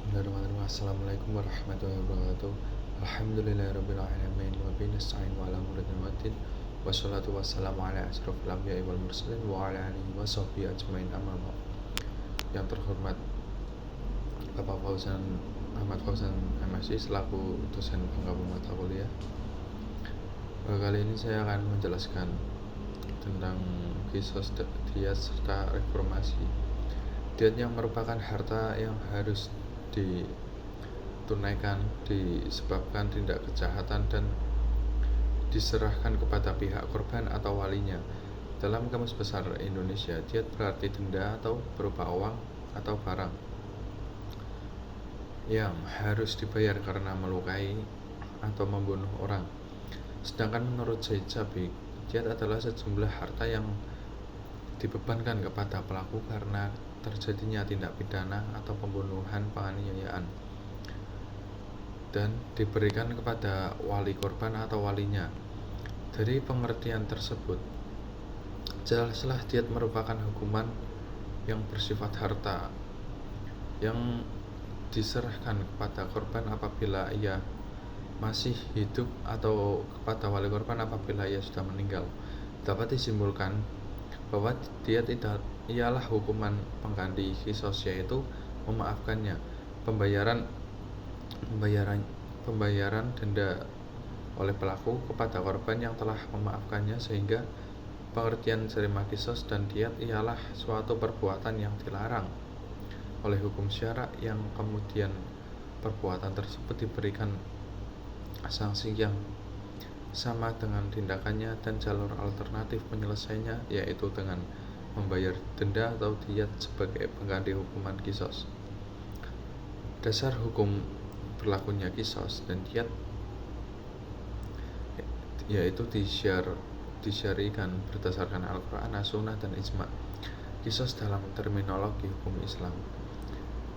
Bismillahirrahmanirrahim. Assalamualaikum warahmatullahi wabarakatuh. Alhamdulillahirabbil alamin wa bihi nasta'in wa ala umuri waddin. Wassalatu wassalamu ala asyrofil anbiya'i wal mursalin wa ala alihi wa sahbihi ajmain amma ba'd. Yang terhormat Bapak Fauzan Ahmad Fauzan MSI selaku dosen penggabung mata kuliah. Kali ini saya akan menjelaskan tentang kisah diat serta reformasi. Diat yang merupakan harta yang harus ditunaikan disebabkan tindak kejahatan dan diserahkan kepada pihak korban atau walinya. Dalam Kamus Besar Indonesia, diat berarti denda atau berupa uang atau barang yang harus dibayar karena melukai atau membunuh orang. Sedangkan menurut Zaid Sabiq, diat adalah sejumlah harta yang dibebankan kepada pelaku karena terjadinya tindak pidana atau pembunuhan, penganiayaan, dan diberikan kepada wali korban atau walinya. Dari pengertian tersebut, jelaslah diat merupakan hukuman yang bersifat harta yang diserahkan kepada korban apabila ia masih hidup atau kepada wali korban apabila ia sudah meninggal. Dapat disimpulkan bahwa diat ialah hukuman pengganti kisos, yaitu memaafkannya, pembayaran denda oleh pelaku kepada korban yang telah memaafkannya, sehingga pengertian terima kisos dan diat ialah suatu perbuatan yang dilarang oleh hukum syara yang kemudian perbuatan tersebut diberikan sanksi yang sama dengan tindakannya, dan jalur alternatif penyelesaiannya yaitu dengan membayar denda atau diat sebagai pengganti hukuman kisos. Dasar hukum berlakunya kisos dan diat yaitu disyarikan berdasarkan Al-Quran, As-Sunnah, dan Ijma'. Kisos dalam terminologi hukum Islam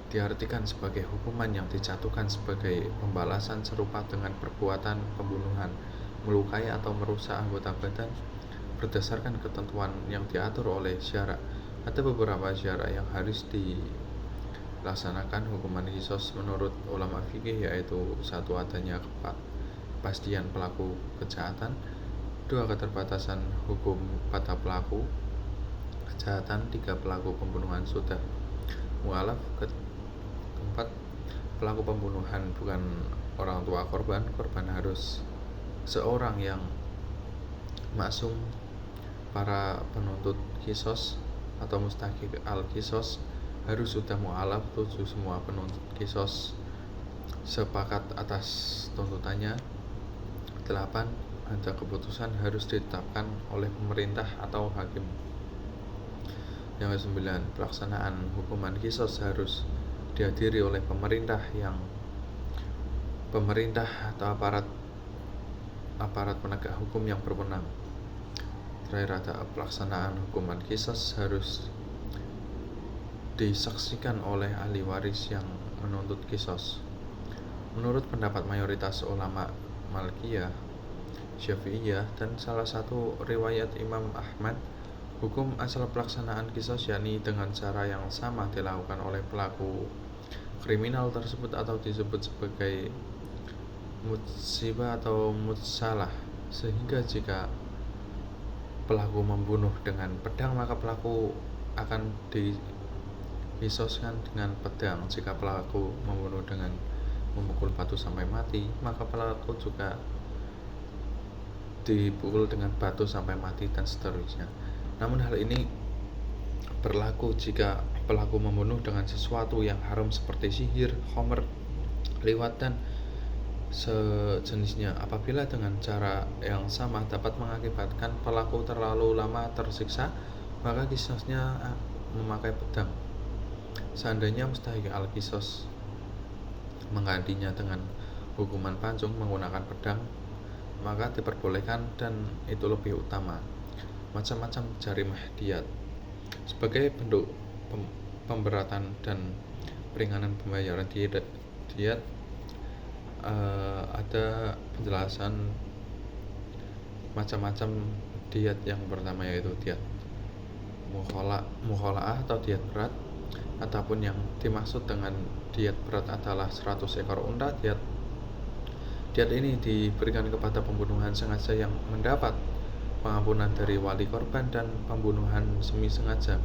diartikan sebagai hukuman yang dijatuhkan sebagai pembalasan serupa dengan perbuatan pembunuhan, melukai atau merusak anggota badan berdasarkan ketentuan yang diatur oleh syara'. Ada beberapa syara' yang harus dilaksanakan hukuman kisos menurut ulama fikih, yaitu: 1. Adanya kepastian pelaku kejahatan. 2. Keterbatasan hukum pada pelaku kejahatan. 3. Pelaku pembunuhan sudah mualaf. 4. Pelaku pembunuhan bukan orang tua korban. Korban harus seorang yang maksum. Para penuntut kisos atau mustahik al-kisos harus sudah mualaf. 7. Semua penuntut kisos sepakat atas tuntutannya. 8. Ada keputusan harus ditetapkan oleh pemerintah atau hakim. Yang ke-9, pelaksanaan hukuman kisos harus dihadiri oleh pemerintah atau aparat penegak hukum yang berwenang. Terakhir, ada pelaksanaan hukuman kisos harus disaksikan oleh ahli waris yang menuntut kisos. Menurut pendapat mayoritas ulama Malikiyah, Syafi'iyah, dan salah satu riwayat Imam Ahmad, hukum asal pelaksanaan kisos yakni dengan cara yang sama dilakukan oleh pelaku kriminal tersebut atau disebut sebagai mutsibah atau mutsalah, sehingga jika pelaku membunuh dengan pedang maka pelaku akan dikisoskan dengan pedang. Jika pelaku membunuh dengan memukul batu sampai mati, maka pelaku juga dipukul dengan batu sampai mati, dan seterusnya. Namun hal ini berlaku jika pelaku membunuh dengan sesuatu yang haram seperti sihir, khamr, liwat, dan sejenisnya. Apabila dengan cara yang sama dapat mengakibatkan pelaku terlalu lama tersiksa, maka kisosnya memakai pedang. Seandainya mustahik al-kisos menggantinya dengan hukuman pancung menggunakan pedang, maka diperbolehkan dan itu lebih utama. Macam-macam jarimah diat. Sebagai bentuk pemberatan dan peringanan pembayaran diat, ada penjelasan macam-macam diat. Yang pertama yaitu diat mukhola'ah atau diat berat. Adapun yang dimaksud dengan diet berat adalah 100 ekor unta. Diet ini diberikan kepada pembunuhan sengaja yang mendapat pengampunan dari wali korban dan pembunuhan semi sengaja.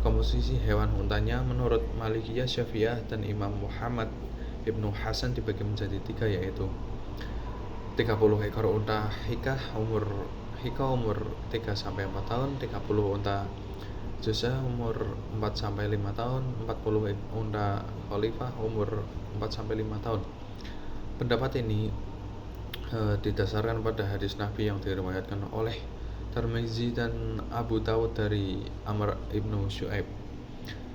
Komposisi hewan untanya menurut Malikiyah, Syafi'iyah, dan Imam Muhammad Ibnu Hasan dibagi menjadi 3, yaitu 30 ekor unta hikah umur 3-4 tahun, 30 unta juzah umur 4-5 tahun, 40 unta khalifah umur 4-5 tahun. Pendapat ini didasarkan pada hadis Nabi yang diriwayatkan oleh Tirmizi dan Abu Dawud dari Amr ibnu Syu'aib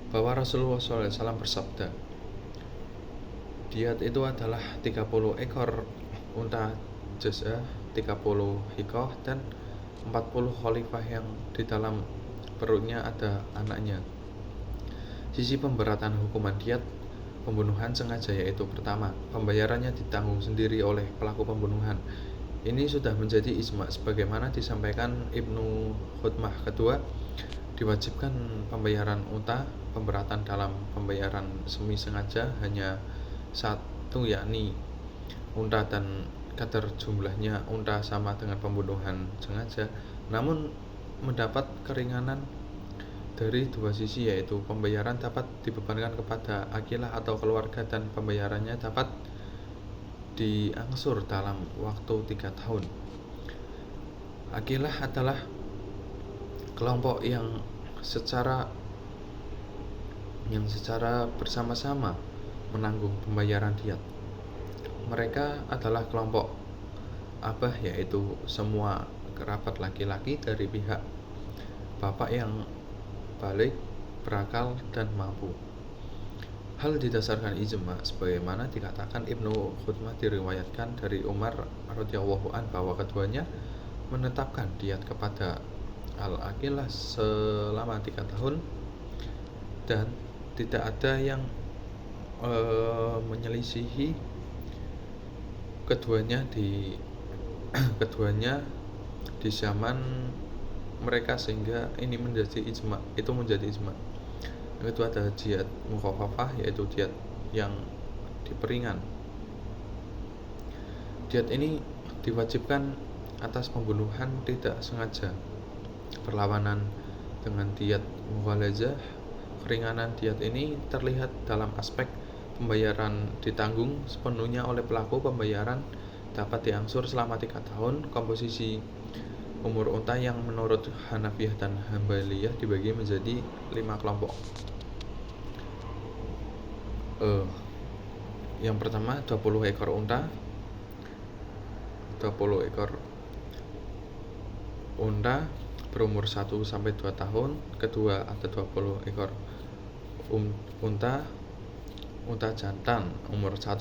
bahwa Rasulullah SAW bersabda, diet itu adalah 30 ekor unta jazah, 30 hikoh, dan 40 khalifah yang di dalam perutnya ada anaknya. Sisi pemberatan hukuman diet pembunuhan sengaja, yaitu pertama, pembayarannya ditanggung sendiri oleh pelaku pembunuhan. Ini sudah menjadi ijma sebagaimana disampaikan Ibnu Khutmah. Kedua, diwajibkan pembayaran unta. Pemberatan dalam pembayaran semi sengaja hanya satu, yakni unta, dan kadar jumlahnya unta sama dengan pembunuhan sengaja, namun mendapat keringanan dari dua sisi, yaitu pembayaran dapat dibebankan kepada akilah atau keluarga dan pembayarannya dapat diangsur dalam waktu 3 tahun. Akilah adalah kelompok yang secara bersama-sama menanggung pembayaran diat. Mereka adalah kelompok abah, yaitu semua kerabat laki-laki dari pihak bapak yang balik, berakal, dan mampu. Hal didasarkan ijma sebagaimana dikatakan Ibnu Khutmah diriwayatkan dari Umar radhiyallahu an bahwa keduanya menetapkan diat kepada al-aqilah selama 3 tahun dan tidak ada yang menyelisihi keduanya di zaman mereka, sehingga ini menjadi ijma. Itu menjadi ijma. Yang kedua adalah diat mukhafafah, yaitu diat yang diperingan. Diat ini diwajibkan atas pembunuhan tidak sengaja. Perlawanan dengan diat mughalazah, keringanan diat ini terlihat dalam aspek pembayaran ditanggung sepenuhnya oleh pelaku, pembayaran dapat diangsur selama 3 tahun. Komposisi umur unta yang menurut Hanafiyah dan Hambaliyah dibagi menjadi 5 kelompok. Yang pertama 20 ekor unta. 20 ekor unta berumur 1-2 tahun. Kedua ada 20 ekor unta jantan umur 1-2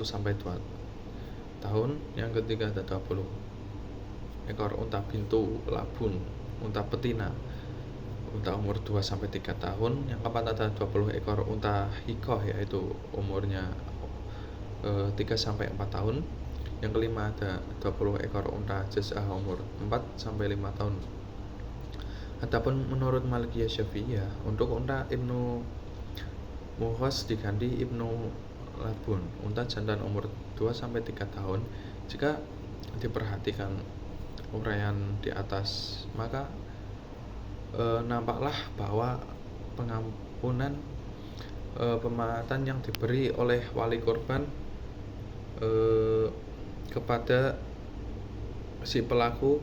tahun. Yang ketiga ada 20 ekor unta bintu labun, unta betina, unta umur 2-3 tahun. Yang keempat ada 20 ekor unta hikoh, yaitu umurnya 3-4 tahun. Yang kelima ada 20 ekor unta jazah umur 4-5 tahun. Adapun menurut Malikiyah Syafi'iyah, untuk unta Ibnu Mughaz diganti Ibnu Labun, unta jantan umur 2-3 tahun. Jika diperhatikan uraian di atas, maka nampaklah bahwa pengampunan pemaafan yang diberi oleh wali korban kepada si pelaku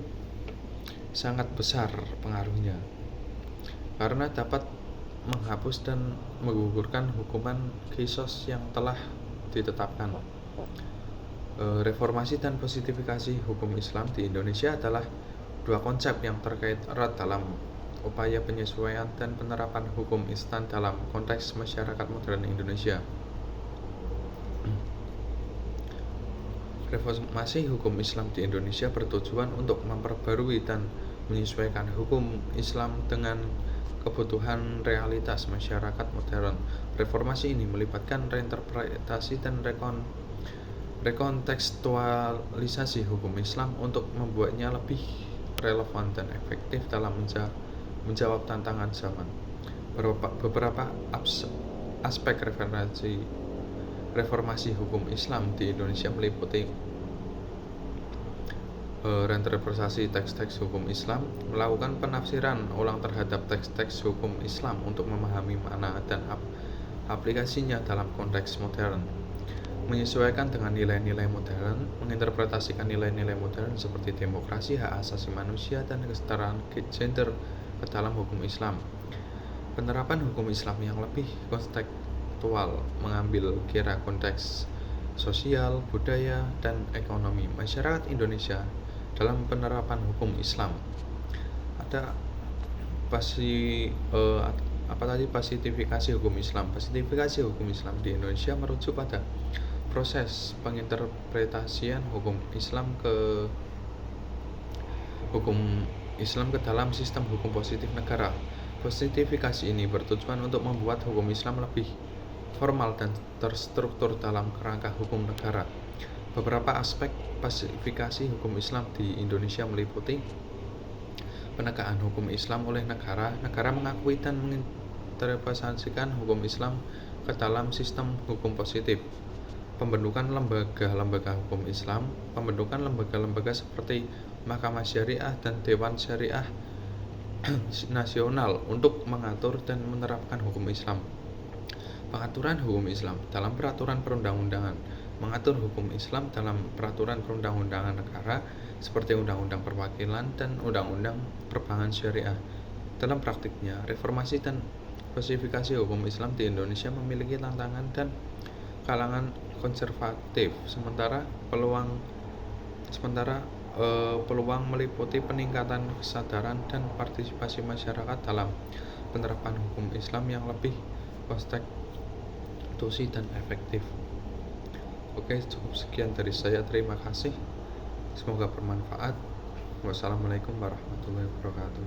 sangat besar pengaruhnya, karena dapat menghapus dan menggugurkan hukuman qisas yang telah ditetapkan. Reformasi dan positifikasi hukum Islam di Indonesia adalah dua konsep yang terkait erat dalam upaya penyesuaian dan penerapan hukum instan dalam konteks masyarakat modern Indonesia. Reformasi hukum Islam di Indonesia bertujuan untuk memperbarui dan menyesuaikan hukum Islam dengan kebutuhan realitas masyarakat modern. Reformasi ini melibatkan reinterpretasi dan rekontekstualisasi hukum Islam untuk membuatnya lebih relevan dan efektif dalam menjawab tantangan zaman. Beberapa aspek reformasi hukum Islam di Indonesia meliputi reinterpretasi teks-teks hukum Islam, melakukan penafsiran ulang terhadap teks-teks hukum Islam untuk memahami makna dan aplikasinya dalam konteks modern, menyesuaikan dengan nilai-nilai modern, menginterpretasikan nilai-nilai modern seperti demokrasi, hak asasi manusia, dan kesetaraan gender ke dalam hukum Islam. Penerapan hukum Islam yang lebih kontekstual mengambil kira konteks sosial, budaya, dan ekonomi masyarakat Indonesia dalam penerapan hukum Islam. Ada pasitifikasi hukum Islam. Pasitifikasi hukum Islam di Indonesia merujuk pada proses penginterpretasian hukum Islam ke dalam sistem hukum positif negara. Pasitifikasi ini bertujuan untuk membuat hukum Islam lebih formal dan terstruktur dalam kerangka hukum negara. Beberapa aspek pasifikasi hukum Islam di Indonesia meliputi penegakan hukum Islam oleh negara. Negara mengakui dan menginterpretasikan hukum Islam ke dalam sistem hukum positif. Pembentukan lembaga-lembaga hukum Islam. Pembentukan lembaga-lembaga seperti Mahkamah Syariah dan Dewan Syariah Nasional untuk mengatur dan menerapkan hukum Islam. Pengaturan hukum Islam dalam peraturan perundang-undangan. Mengatur hukum Islam dalam peraturan perundang-undangan negara seperti Undang-Undang Perwakilan dan Undang-Undang Perbankan Syariah. Dalam praktiknya, reformasi dan pasifikasi hukum Islam di Indonesia memiliki tantangan dan kalangan konservatif, sementara peluang meliputi peningkatan kesadaran dan partisipasi masyarakat dalam penerapan hukum Islam yang lebih konstitusi dan efektif. Oke, cukup sekian dari saya. Terima kasih. Semoga bermanfaat. Wassalamualaikum warahmatullahi wabarakatuh.